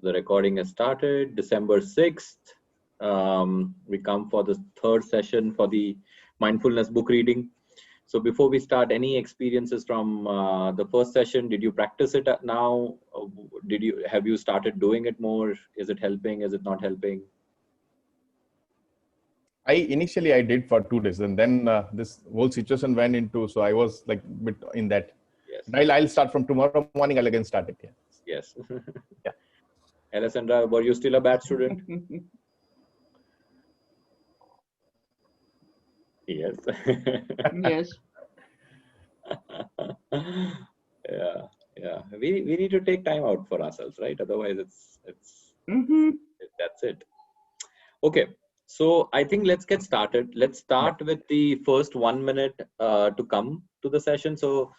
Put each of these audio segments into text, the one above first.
The recording has started. December 6th. We come for the third session for the mindfulness book reading. So before we start, any experiences from the first session? Did you practice it now? Have you started doing it more? Is it helping? Is it not helping? Initially I did for 2 days, and then this whole situation went into, so I was like a bit in that. Yes. I'll start from tomorrow morning. I'll again start it. Yeah. Yes. Yeah. Alessandra, were you still a bad student? Yes. Yes. Yeah. We need to take time out for ourselves, right? Otherwise, that's it. Okay. So I think let's get started. Let's start with the first 1 minute to come to the session. So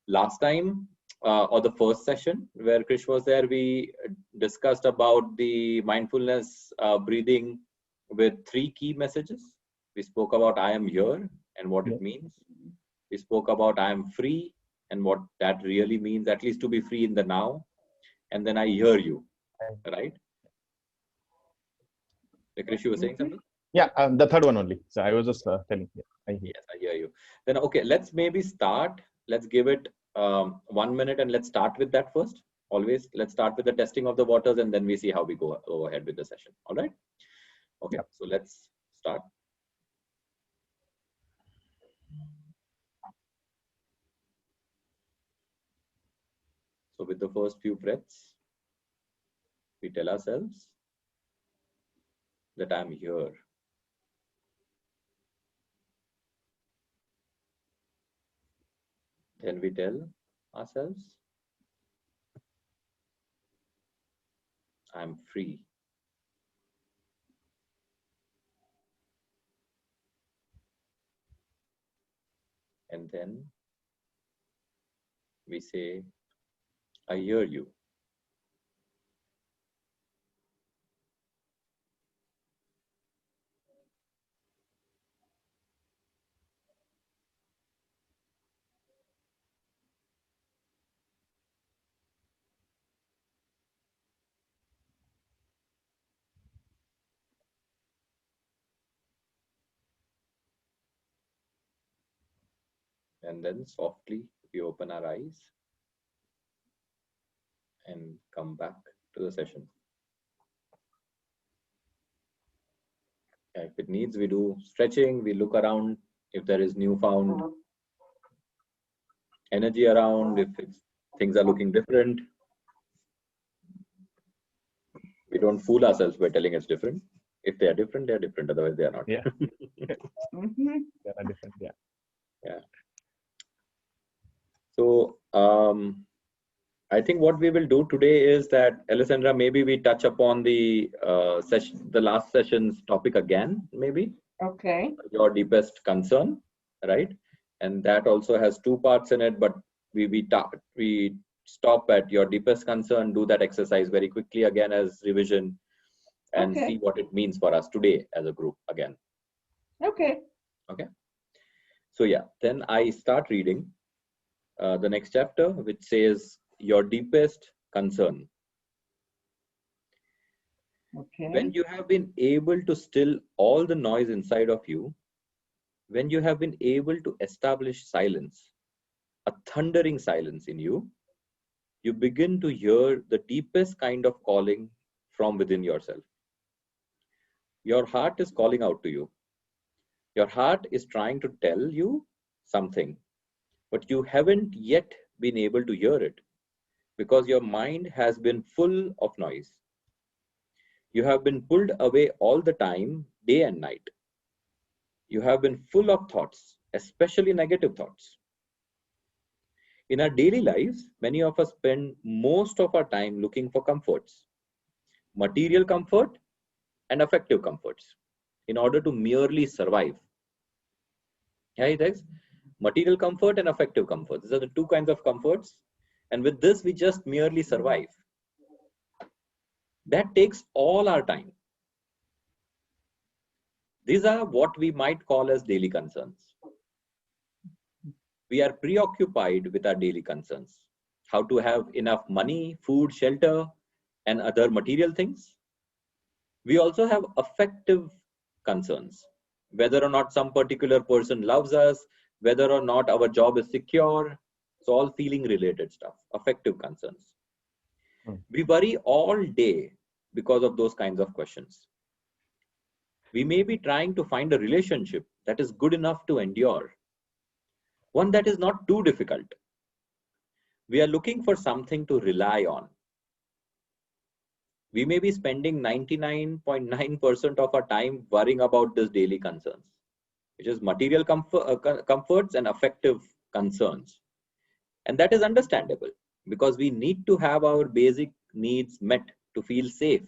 last time, or the first session where Krish was there, we discussed about the mindfulness breathing with 3 key messages. We spoke about I am here and what it means. We spoke about I am free and what that really means, at least to be free in the now. And then I hear you, right? Krish, you were saying something? Yeah, the third one only. So I was just telling you. Yes, I hear you. Then, okay, let's maybe start. Let's give it 1 minute and let's start with that first. Always, let's start with the testing of the waters and then we see how we go ahead with the session. All right? Okay, so let's start. So with the first few breaths, we tell ourselves that I'm here. Then we tell ourselves, I'm free. And then we say, I hear you. And then softly we open our eyes and come back to the session. If it needs, we do stretching, we look around if there is newfound energy around, if things are looking different. We don't fool ourselves by telling it's different. If they are different, otherwise they are not. Yeah. They are different, yeah. Yeah. So I think what we will do today is that, Alessandra, maybe we touch upon the last session's topic again, maybe. Okay. Your deepest concern, right? And that also has 2 parts in it, but we stop at your deepest concern, do that exercise very quickly again as revision, and see what it means for us today as a group again. Okay. Okay. So yeah, then I start reading the next chapter, which says your deepest concern. Okay. When you have been able to still all the noise inside of you, when you have been able to establish silence, a thundering silence in you, you begin to hear the deepest kind of calling from within yourself. Your heart is calling out to you. Your heart is trying to tell you something, but you haven't yet been able to hear it because your mind has been full of noise. You have been pulled away all the time, day and night. You have been full of thoughts, especially negative thoughts. In our daily lives, many of us spend most of our time looking for comforts, material comfort and affective comforts, in order to merely survive. Yeah, it is material comfort and affective comfort. These are the 2 kinds of comforts. And with this, we just merely survive. That takes all our time. These are what we might call as daily concerns. We are preoccupied with our daily concerns. How to have enough money, food, shelter, and other material things. We also have affective concerns, whether or not some particular person loves us, whether or not our job is secure. It's all feeling related stuff, affective concerns. We worry all day because of those kinds of questions. We may be trying to find a relationship that is good enough to endure, one that is not too difficult. We are looking for something to rely on. We may be spending 99.9% of our time worrying about these daily concerns, which is material comforts and affective concerns. And that is understandable because we need to have our basic needs met to feel safe.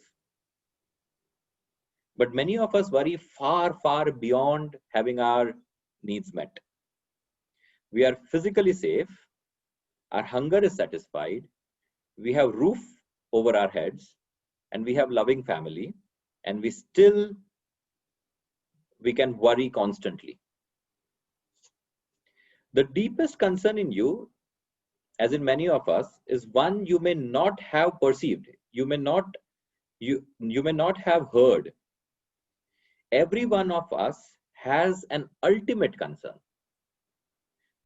But many of us worry far, far beyond having our needs met. We are physically safe, our hunger is satisfied, we have roof over our heads, and we have loving family, and we can worry constantly. The deepest concern in you, as in many of us, is one you may not have perceived, you may not have heard. Every one of us has an ultimate concern.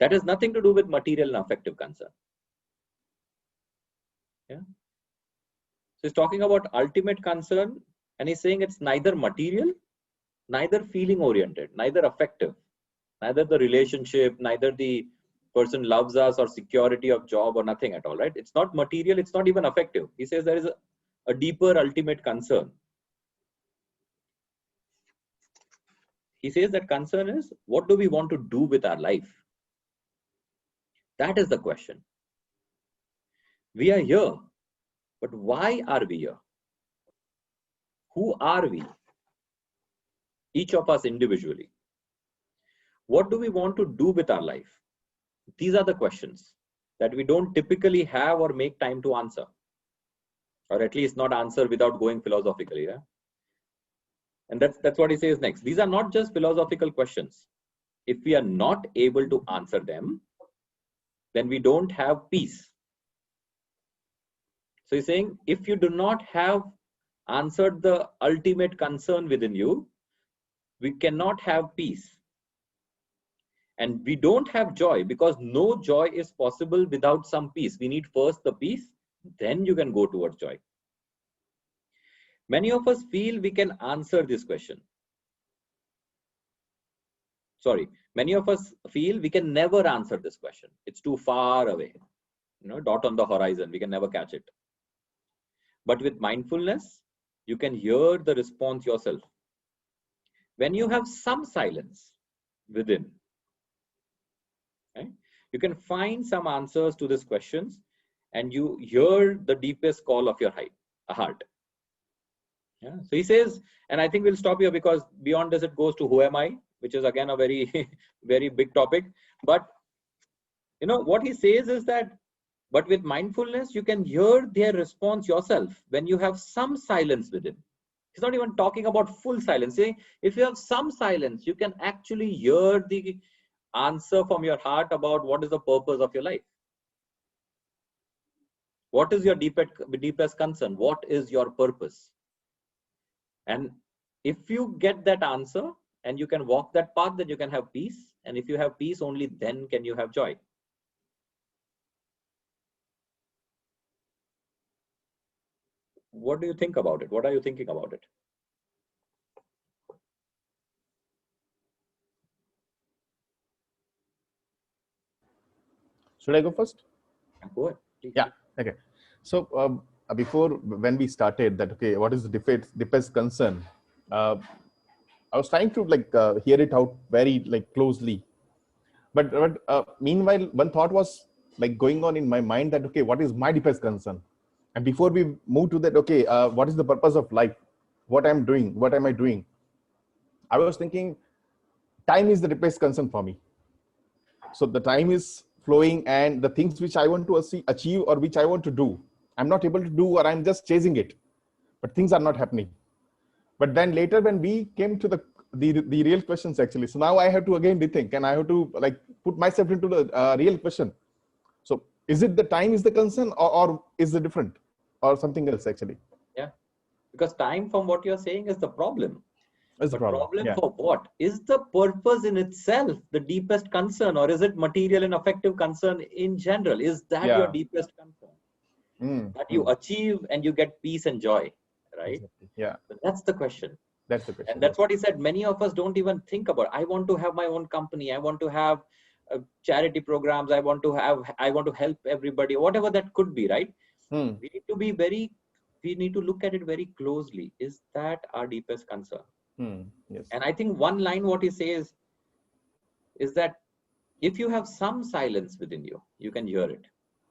That has nothing to do with material and affective concern. Yeah. So he's talking about ultimate concern, and he's saying it's neither material, neither feeling oriented, neither affective, neither the relationship, neither the person loves us or security of job or nothing at all, right? It's not material, it's not even affective. He says there is a deeper ultimate concern. He says that concern is, what do we want to do with our life? That is the question. We are here, but why are we here? Who are we? Each of us individually. What do we want to do with our life? These are the questions that we don't typically have or make time to answer, or at least not answer without going philosophically. Yeah? And that's what he says next. These are not just philosophical questions. If we are not able to answer them, then we don't have peace. So he's saying, if you do not have answered the ultimate concern within you, we cannot have peace. And we don't have joy because no joy is possible without some peace. We need first the peace, then you can go towards joy. Many of us feel we can answer this question. Many of us feel we can never answer this question. It's too far away, dot on the horizon. We can never catch it. But with mindfulness, you can hear the response yourself. When you have some silence within, right, you can find some answers to these questions, and you hear the deepest call of your heart. Yeah. So he says, and I think we'll stop here because beyond this it goes to who am I, which is again a very, very big topic. But what he says is that, but with mindfulness, you can hear their response yourself when you have some silence within. He's not even talking about full silence. If you have some silence, you can actually hear the answer from your heart about what is the purpose of your life. What is your deepest concern? What is your purpose? And if you get that answer and you can walk that path, then you can have peace. And if you have peace, only then can you have joy. What do you think about it? What are you thinking about it? Should I go first? Go ahead, please. Yeah. Okay. So before, when we started that, okay, what is the deepest concern? I was trying to hear it out very closely. But meanwhile, one thought was going on in my mind that, okay, what is my deepest concern? And before we move to that, okay, what is the purpose of life? What I'm doing? What am I doing? I was thinking, time is the deepest concern for me. So the time is flowing, and the things which I want to achieve or which I want to do, I'm not able to do, or I'm just chasing it, but things are not happening. But then later when we came to the real questions actually, so now I have to again rethink, and I have to put myself into the real question. So is it the time is the concern, or is it different? or something else actually. Yeah, because time from what you're saying is the problem. That's the But problem. problem Yeah. for what? Is the purpose in itself the deepest concern, or is it material and affective concern in general? Is that your Yeah. deepest concern? Mm, That you achieve and you get peace and joy, right? exactly. Yeah. So that's the question. That's the And question. that's Yes. what he said. Many of us don't even think about, I want to have my own company. I want to have charity programs. I want to help everybody, whatever that could be, right? Mm, We need to look at it very closely. Is that our deepest concern? yes. And I think one line what he says is that if you have some silence within you, you can hear it.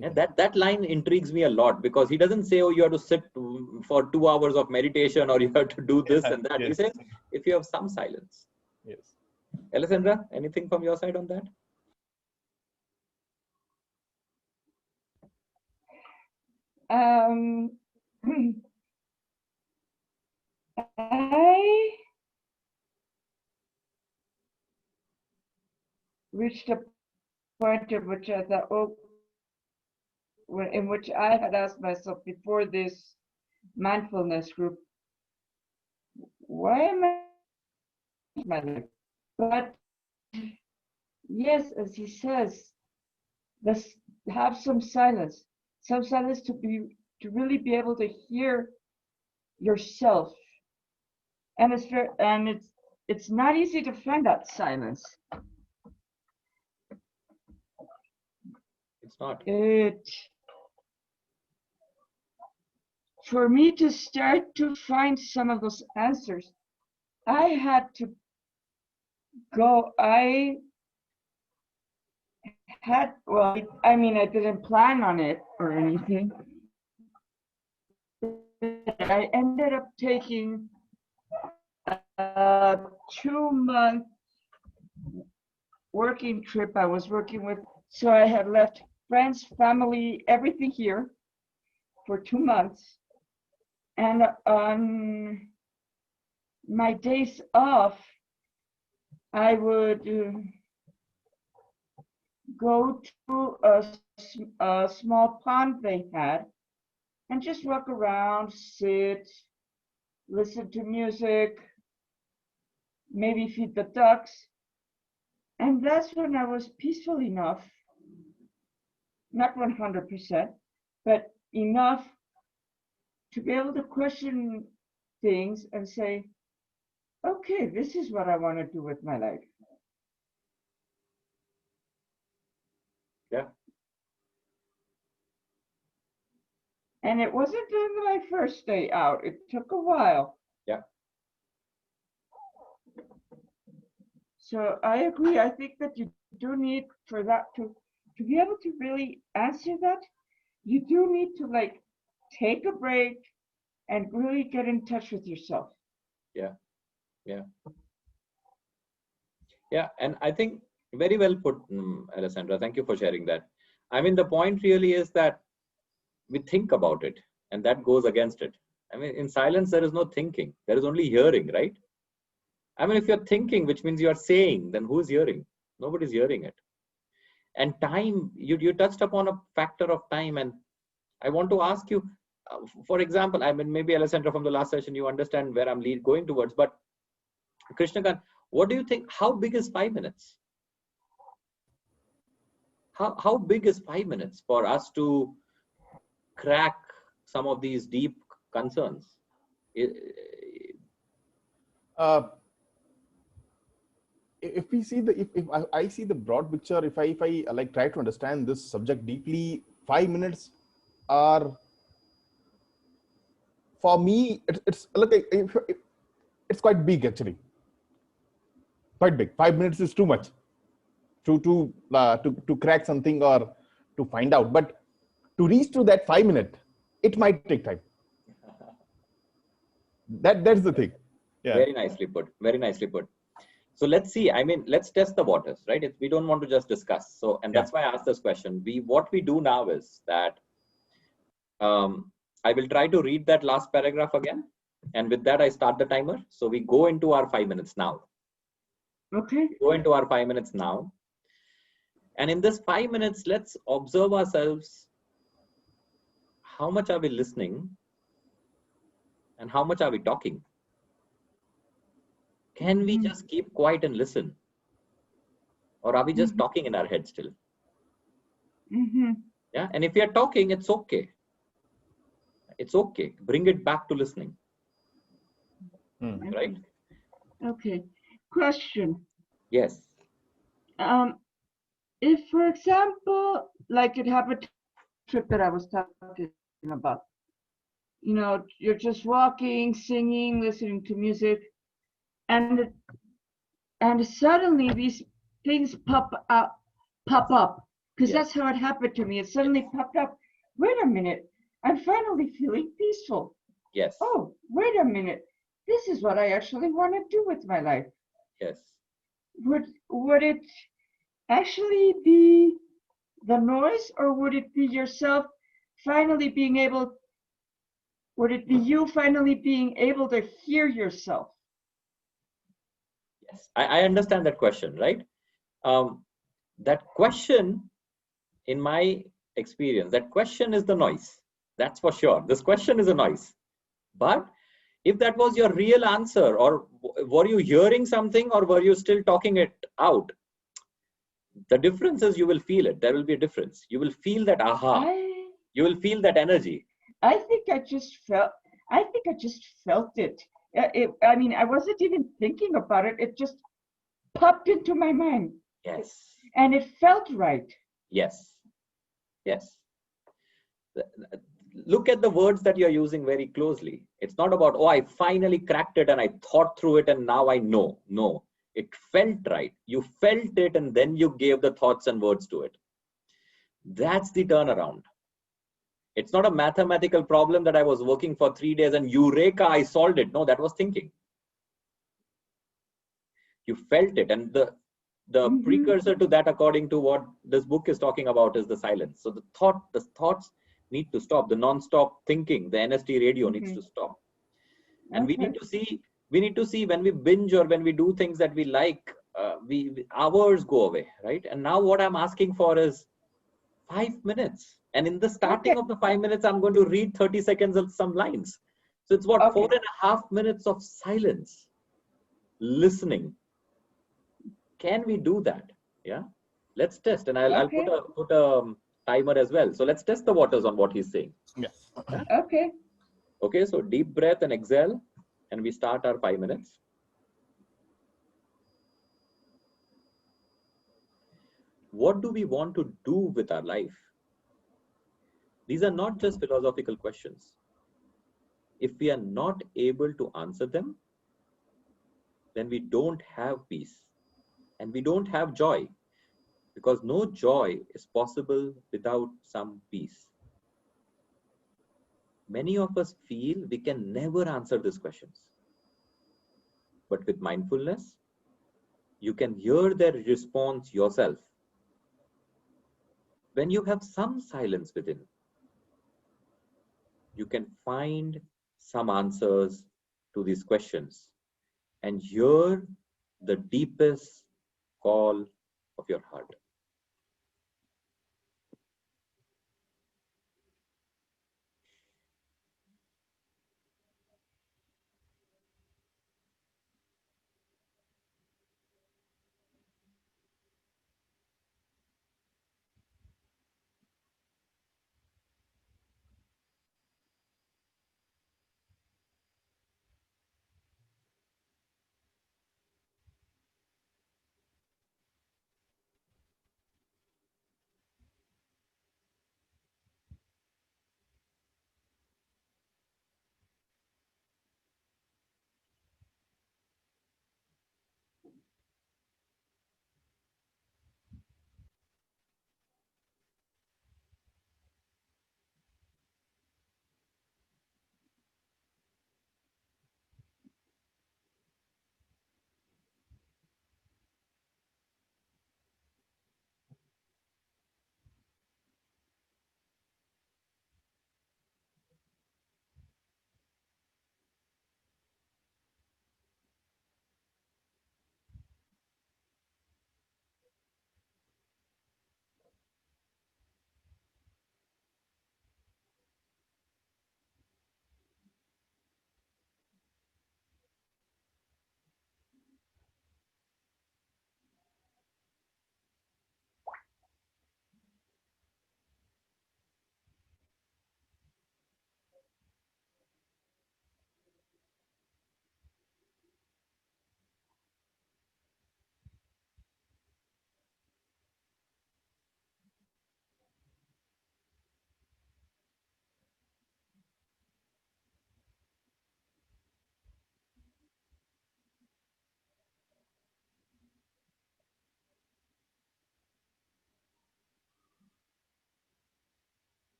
And that line intrigues me a lot, because he doesn't say, oh, you have to sit for 2 hours of meditation, or you have to do this and that. He Yes. says, if you have some silence. Yes. Alessandra, anything from your side on that? Um, I reached a point at which I thought, oh, in which I had asked myself before this mindfulness group, why am I in my life? But yes, as he says, let's have some silence to really be able to hear yourself. And it's not easy to find that silence. It's not. For me to start to find some of those answers, I had to go. I didn't plan on it or anything. I ended up taking a 2-month working trip. I was working with, so I had left friends, family, everything here for 2 months. And on my days off, I would go to a small pond they had and just walk around, sit, listen to music, maybe feed the ducks. And that's when I was peaceful enough, not 100%, but enough to be able to question things and say, okay, this is what I want to do with my life. Yeah. And it wasn't on my first day out. It took a while. Yeah. So I agree. I think that you do need for that to be able to really answer that, you do need to like take a break and really get in touch with yourself. Yeah. Yeah. Yeah. And I think very well put, Alessandra. Thank you for sharing that. I mean, the point really is that we think about it, and that goes against it. I mean, in silence, there is no thinking. There is only hearing, right? I mean, if you're thinking, which means you are saying, then who's hearing? Nobody's hearing it. And time, you touched upon a factor of time. And I want to ask you, for example, I mean, maybe Alessandra from the last session, you understand where I'm going towards, but Krishnakant, what do you think? How big is 5 minutes? How big is 5 minutes for us to crack some of these deep concerns? If we see if I see the broad picture, if I like try to understand this subject deeply, 5 minutes are, for me, it's look, it's quite big actually. Quite big. 5 minutes is too much to crack something or to find out. But to reach to that 5 minute, it might take time. That's the thing. Yeah. Very nicely put. Very nicely put. So let's see. I mean, let's test the waters, right? We don't want to just discuss. So, and that's why I asked this question. What we do now is that I will try to read that last paragraph again. And with that, I start the timer. So we go into our 5 minutes now. Okay. Go into our 5 minutes now. And in this 5 minutes, let's observe ourselves how much are we listening and how much are we talking? Can we just keep quiet and listen? Or are we just talking in our head still? Yeah. And if we are talking, it's okay. It's okay. Bring it back to listening. Right? Okay. Question. Yes. If, for example, like it happened to the trip that I was talking about, you know, you're just walking, singing, listening to music, and suddenly these things pop up, because that's how it happened to me. It suddenly popped up. Wait a minute, I'm finally feeling peaceful. Yes. Oh, wait a minute, this is what I actually want to do with my life. Yes. Would it actually be the noise, or would it be yourself finally being able? Would it be you finally being able to hear yourself? Yes. I understand that question, right? That question, in my experience, that question is the noise. That's for sure. This question is a noise. But if that was your real answer, or were you hearing something, or were you still talking it out? The difference is you will feel it. There will be a difference. You will feel that aha. You will feel that energy. I think I just felt. I think I just felt it. I mean, I wasn't even thinking about it. It just popped into my mind. Yes. And it felt right. Yes. Yes. Look at the words that you're using very closely. It's not about, oh, I finally cracked it and I thought through it and now I know. No, it felt right. You felt it and then you gave the thoughts and words to it. That's the turnaround. It's not a mathematical problem that I was working for 3 days and eureka, I solved it. No, that was thinking. You felt it. And the precursor to that, according to what this book is talking about, is the silence. So the thoughts need to stop. The non-stop thinking, the NST radio needs to stop. And we need to see when we binge or when we do things that we like, hours go away, right? And now what I'm asking for is 5 minutes. And in the starting of the 5 minutes, I'm going to read 30 seconds of some lines. So it's what, 4.5 minutes of silence, listening. Can we do that? Yeah. Let's test. And I'll put a timer as well. So let's test the waters on what he's saying. Yes. Yeah? Okay. Okay. So deep breath and exhale. And we start our 5 minutes. What do we want to do with our life? These are not just philosophical questions. If we are not able to answer them, then we don't have peace and we don't have joy, because no joy is possible without some peace. Many of us feel we can never answer these questions. But with mindfulness, you can hear their response yourself. When you have some silence within, you can find some answers to these questions and hear the deepest call of your heart.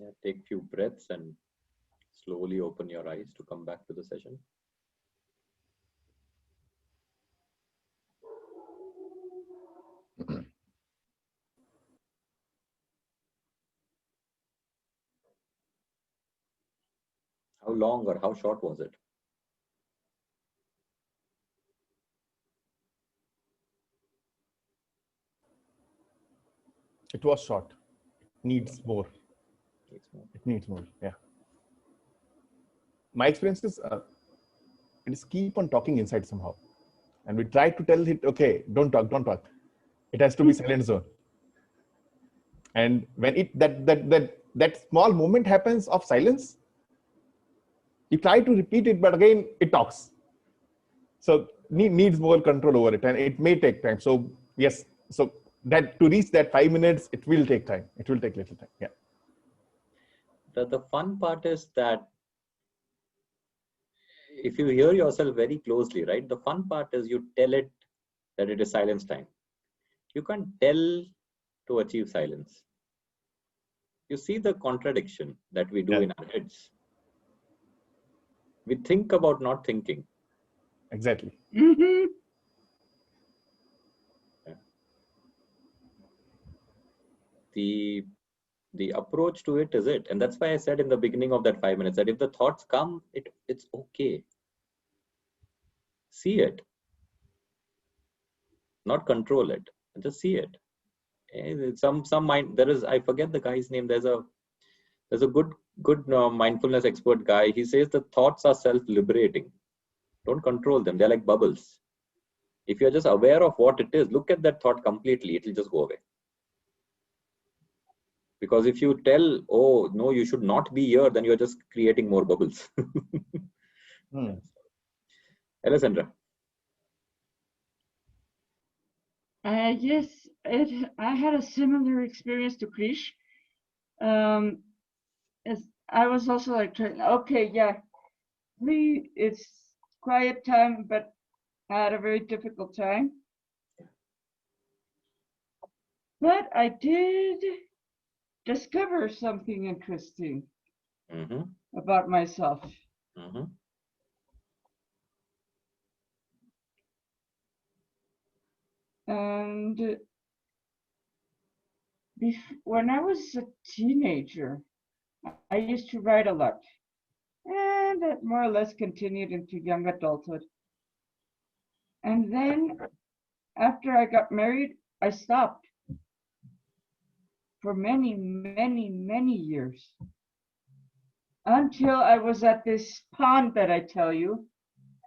Yeah, take few breaths and slowly open your eyes to come back to the session. How long or how short was it? It was short. It needs more. Needs more. It needs more. Yeah. My experience is it is keep on talking inside somehow, and we try to tell it, okay, don't talk, don't talk. It has to be silent zone. And when that small moment happens of silence, you try to repeat it, but again it talks. So needs more control over it, and it may take time. So yes, so that to reach that 5 minutes, it will take time. It will take little time. Yeah. The fun part is that if you hear yourself very closely, right? The fun part is you tell it that it is silence time. You can't tell to achieve silence. You see the contradiction that we do in our heads. We think about not thinking. Exactly. Mm-hmm. The approach to it is it, and that's why I said in the beginning of that 5 minutes that if the thoughts come, it's okay. See it, not control it, just see it. Some mind, there is, I forget the guy's name. There's a good mindfulness expert guy. He says the thoughts are self-liberating. Don't control them. They're like bubbles. If you're just aware of what it is, look at that thought completely, it'll just go away. Because if you tell, oh no, you should not be here, then you're just creating more bubbles. Alessandra. Yes, I had a similar experience to Krish. I was also like, okay, yeah, it's quiet time, but I had a very difficult time. But I did discover something interesting about myself. And when I was a teenager, I used to write a lot. And that more or less continued into young adulthood. And then after I got married, I stopped for many, many, many years. Until I was at this pond that I tell you.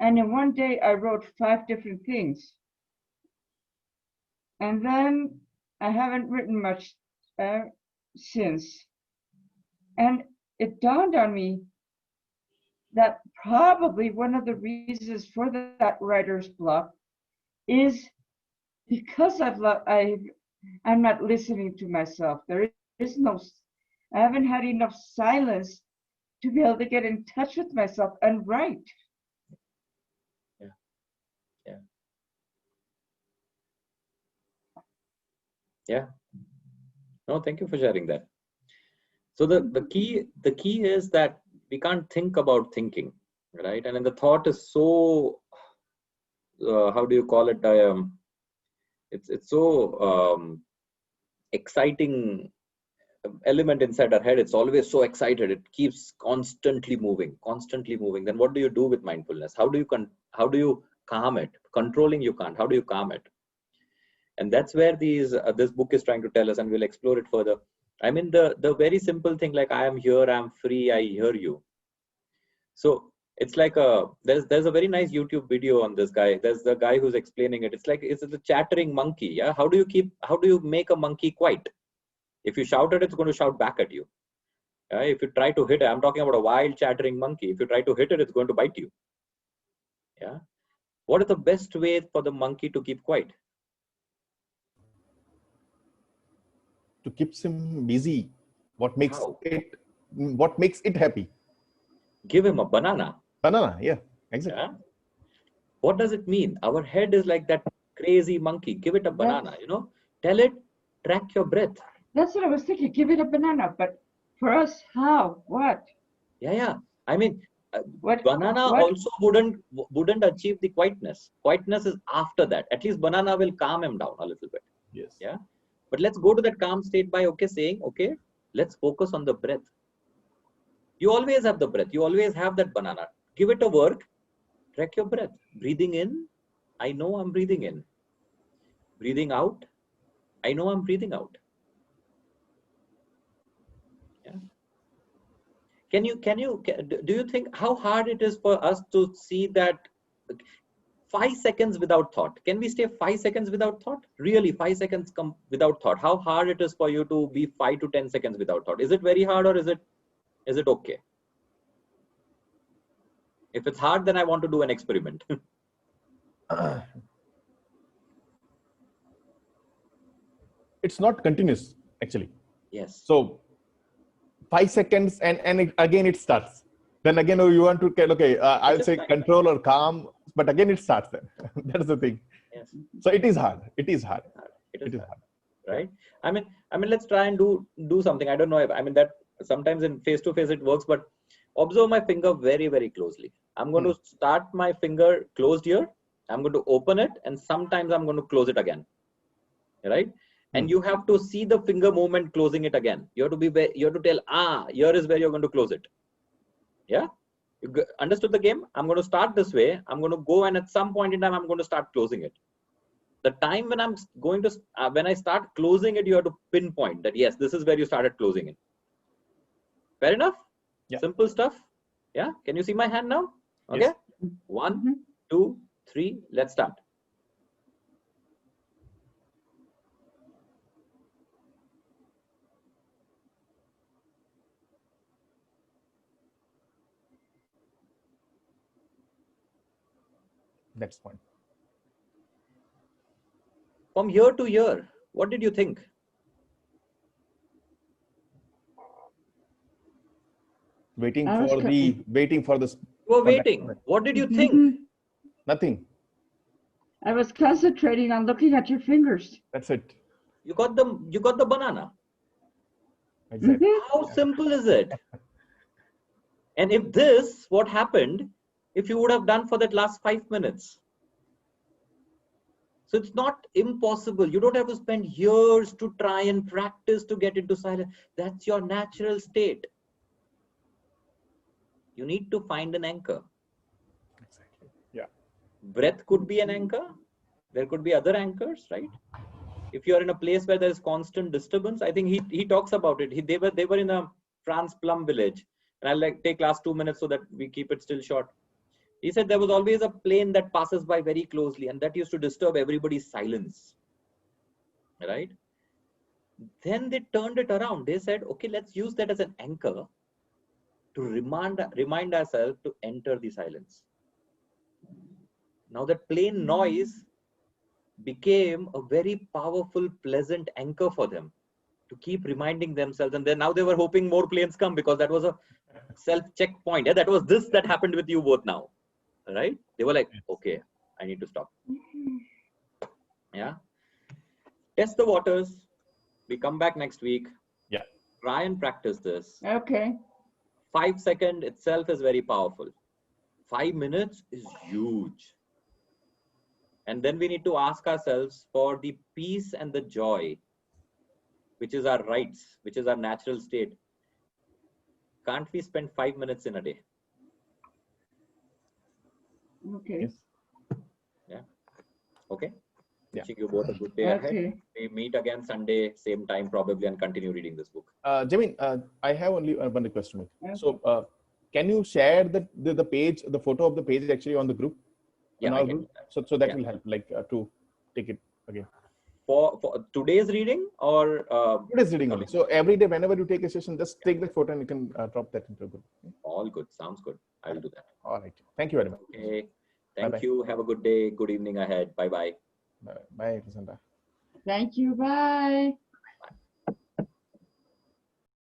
And in one day I wrote 5 different things. And then I haven't written much since. And it dawned on me that probably one of the reasons for that writer's block is because I'm not listening to myself. There is I haven't had enough silence to be able to get in touch with myself and write. Yeah. No, thank you for sharing that. So the key is that we can't think about thinking, right? And then the thought is so how do you call it? It's so exciting element inside our head. It's always so excited. It keeps constantly moving. Then what do you do with mindfulness? How do you calm it? Controlling you can't. How do you calm it? And that's where this book is trying to tell us, and we'll explore it further. I mean, the very simple thing, like I am here, I'm free, I hear you. So it's like there's a very nice YouTube video on this guy. There's the guy who's explaining it. It's like it's a chattering monkey. Yeah, how do you make a monkey quiet? If you shout at it, it's going to shout back at you. If you try to hit it, I'm talking about a wild chattering monkey. If you try to hit it, it's going to bite you. Yeah. What is the best way for the monkey to keep quiet? To keep him busy. What makes it happy? Give him a banana. Banana, yeah, exactly. Yeah? What does it mean? Our head is like that crazy monkey. Give it a banana, Tell it, track your breath. That's what I was thinking. Give it a banana, but For us, how? What? Yeah. I mean, What? banana What? also wouldn't achieve the quietness. Quietness is after that. At least banana will calm him down a little bit. Yes. Yeah. But let's go to that calm state by saying, okay, let's focus on the breath. You always have the breath. You always have that banana. Give it a work. Track your breath. Breathing in, I know I'm breathing in. Breathing out, I know I'm breathing out. Yeah. Do you think how hard it is for us to see that 5 seconds without thought? Can we stay 5 seconds without thought? Really, 5 seconds without thought. How hard it is for you to be 5 to 10 seconds without thought? Is it very hard or is it okay? If it's hard, then I want to do an experiment. It's not continuous, actually. Yes. So 5 seconds and again it starts. Then again, you want to, okay, I'll say control or calm, but again it starts then. That's the thing. Yes. So it is hard. It is hard. It is hard. Right? Yeah. I mean, let's try and do something. I don't know if, that sometimes in face-to-face it works, but observe my finger very, very closely. I'm going to start my finger closed here. I'm going to open it, and sometimes I'm going to close it again. Right? And you have to see the finger movement closing it again. You have to tell, here is where you're going to close it. Yeah? You understood the game? I'm going to start this way. I'm going to go, and at some point in time, I'm going to start closing it. The time when I'm going to, when I start closing it, you have to pinpoint that, yes, this is where you started closing it. Fair enough? Yeah. Simple stuff. Yeah. Can you see my hand now? Okay. Yes. 1, 2, 3. Let's start. That's fine. From year to year, what did you think? Waiting for the. You were waiting. What did you think? Nothing. I was concentrating on looking at your fingers. That's it. You got the banana. Exactly. How simple is it? And if what happened, if you would have done for that last 5 minutes. So it's not impossible. You don't have to spend years to try and practice to get into silence. That's your natural state. You need to find an anchor. Exactly. Yeah. Breath could be an anchor. There could be other anchors, right? If you're in a place where there's constant disturbance, I think he talks about it. They were in a France plum village. And I'll take last 2 minutes so that we keep it still short. He said there was always a plane that passes by very closely, and that used to disturb everybody's silence. Right? Then they turned it around. They said, okay, let's use that as an anchor to remind ourselves to enter the silence. Now that plain noise became a very powerful, pleasant anchor for them to keep reminding themselves. And then now they were hoping more planes come, because that was a self-check point. Yeah, that was that happened with you both now. Right? They were like, okay, I need to stop. Yeah. Test the waters. We come back next week. Yeah. Try and practice this. Okay. 5 seconds itself is very powerful. 5 minutes is huge. And then we need to ask ourselves for the peace and the joy, which is our rights, which is our natural state. Can't we spend 5 minutes in a day? Okay. Yes. Yeah. Okay. Yeah. Wishing you both a good day ahead. We meet again Sunday, same time probably, and continue reading this book. Jamin, I have only one request to make. Okay. So, can you share the page, the photo of the page actually on the group? Yeah, I can do that. So that will help, to take it again. For today's reading or today's reading only. So every day, whenever you take a session, just take the photo and you can drop that into a group. Okay? All good. Sounds good. I'll do that. All right. Thank you very much. Okay. Thank Bye-bye. you. Have a good day. Good evening ahead. Bye bye. Bye, Sandra. Thank you. Bye.